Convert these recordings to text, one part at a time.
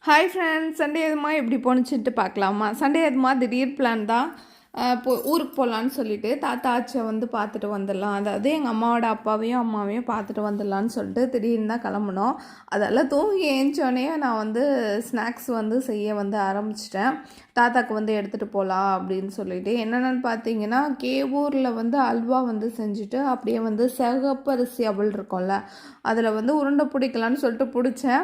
Hi friends, Sunday எதுமா எப்படி போணுச்சுட்டு பார்க்கலாமா? சண்டே எதுமா திடீர் பிளான் தான். ஊருக்கு போகலான்னு சொல்லிட்டு தாத்தா ஆச்சியை வந்து பார்த்துட்டு வந்துடலாம், அதாவது எங்கள் அம்மாவோட அப்பாவையும் அம்மாவையும் பார்த்துட்டு வந்துடலான்னு சொல்லிட்டு திடீர்னு தான் கிளம்புனோம். அதெல்லாம் தூங்கி ஏஞ்சோடனே நான் வந்து ஸ்நாக்ஸ் வந்து செய்ய வந்து ஆரம்பிச்சிட்டேன். தாத்தாக்கு வந்து எடுத்துகிட்டு போகலாம் அப்படின்னு சொல்லிட்டு என்னென்னு பார்த்தீங்கன்னா, கேவூரில் வந்து அல்வா வந்து செஞ்சுட்டு அப்படியே வந்து சிகப்பரிசி அவள் இருக்கும்ல, அதில் வந்து உருண்டை பிடிக்கலான்னு சொல்லிட்டு பிடிச்சேன்.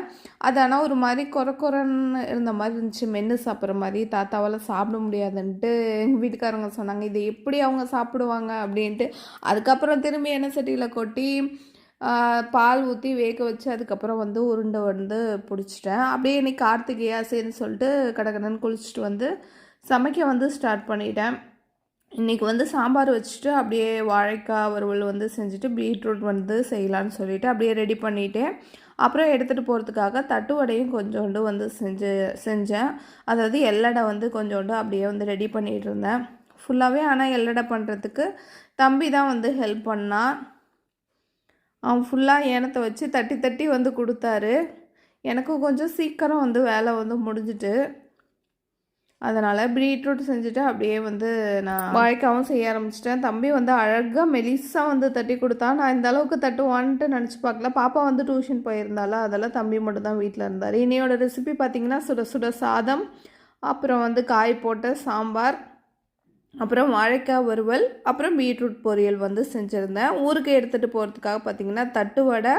அது ஆனால் ஒரு மாதிரி குறைன்னு இருந்த மாதிரி இருந்துச்சு, மென்று சாப்பிட்ற மாதிரி. தாத்தாவால் சாப்பிட முடியாதுன்ட்டு எங்கள் வீட்டுக்காரங்க சொன்னாங்க, இதை எப்படி அவங்க சாப்பிடுவாங்க அப்படின்ட்டு. அதுக்கப்புறம் திரும்பி எண்ணெய் சட்டியில் கொட்டி பால் ஊற்றி வேக வச்சு அதுக்கப்புறம் வந்து உருண்டை வந்து பிடிச்சிட்டேன். அப்படியே இன்றைக்கி கார்த்திகையா சரின்னு சொல்லிட்டு கடகடன்னு குளிச்சுட்டு வந்து சமைக்க வந்து ஸ்டார்ட் பண்ணிட்டேன். இன்றைக்கி வந்து சாம்பார் வச்சுட்டு அப்படியே வாழைக்காய் வறுவல் வந்து செஞ்சுட்டு பீட்ரூட் வந்து செய்யலான்னு சொல்லிவிட்டு அப்படியே ரெடி பண்ணிவிட்டேன். அப்புறம் எடுத்துகிட்டு போகிறதுக்காக தட்டு வடையும் கொஞ்சோண்டு வந்து செஞ்சேன். அதாவது எல்லடை வந்து கொஞ்சோண்டு அப்படியே வந்து ரெடி பண்ணிகிட்டு இருந்தேன் ஃபுல்லாகவே. ஆனால் எல்லடை பண்ணுறதுக்கு தம்பி தான் வந்து ஹெல்ப் பண்ணான். அவன் ஃபுல்லாக ஏனத்தை வச்சு தட்டி தட்டி வந்து கொடுத்தாரு. எனக்கும் கொஞ்சம் சீக்கிரம் வந்து வேலை வந்து முடிஞ்சிட்டு, அதனால் பீட்ரூட் செஞ்சுட்டு அப்படியே வந்து நான் வாழைக்காவும் செய்ய ஆரம்பிச்சிட்டேன். தம்பி வந்து அழகாக மெலிசாக வந்து தட்டி கொடுத்தான். நான் இந்த அளவுக்கு தட்டுவான்ட்டு நினச்சி பார்க்கல. பாப்பா வந்து டியூஷன் போயிருந்தால அதெல்லாம் தம்பி மட்டும் தான் வீட்டில் இருந்தார். இன்னையோட ரெசிபி பார்த்திங்கன்னா சுட சுட சாதம், அப்புறம் வந்து காய் போட்ட சாம்பார், அப்புறம் வாழைக்காய் வறுவல், அப்புறம் பீட்ரூட் பொரியல் வந்து செஞ்சுருந்தேன். ஊருக்கு எடுத்துகிட்டு போகிறதுக்காக பார்த்திங்கன்னா தட்டு வடை,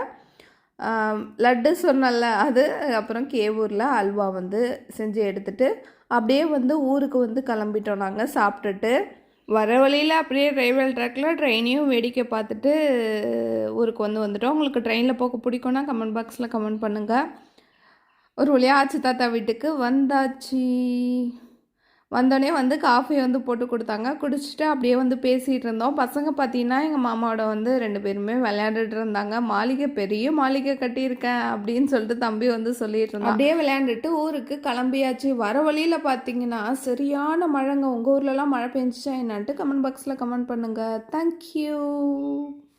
லட்டு சொன்னல அது, அப்புறம் கேவூரில் அல்வா வந்து செஞ்சு எடுத்துகிட்டு அப்படியே வந்து ஊருக்கு வந்து கிளம்பிட்டோம். நாங்கள் சாப்பிட்டுட்டு வர வழியில் அப்படியே ரயில்வே ட்ராக்கில் ட்ரெயினையும் வேடிக்கை பார்த்துட்டு ஊருக்கு வந்துட்டோம். உங்களுக்கு ட்ரெயினில் போக பிடிக்கும்னா கமெண்ட் பாக்ஸில் கமெண்ட் பண்ணுங்கள். ஒரு வழியாக ஆச்சி தாத்தா வீட்டுக்கு வந்தாச்சு. வந்தோடனே வந்து காஃபி வந்து போட்டு கொடுத்தாங்க. குடிச்சிட்டு அப்படியே வந்து பேசிகிட்டு இருந்தோம். பசங்க பார்த்தீங்கன்னா எங்கள் மாமாவோட வந்து 2 பேருமே விளையாண்டுட்டு இருந்தாங்க. மாளிகை பெரிய மாளிகை கட்டியிருக்கேன் அப்படின்னு சொல்லிட்டு தம்பி வந்து சொல்லிட்டு இருந்தான். அப்படியே விளையாண்டுட்டு ஊருக்கு கிளம்பியாச்சு. வர வழியில் பார்த்தீங்கன்னா சரியான மழைங்க. உங்கள் ஊர்லலாம் மழை பெஞ்சிச்சா என்னான்ட்டு கமெண்ட் பாக்ஸில் கமெண்ட் பண்ணுங்கள். தேங்க்யூ.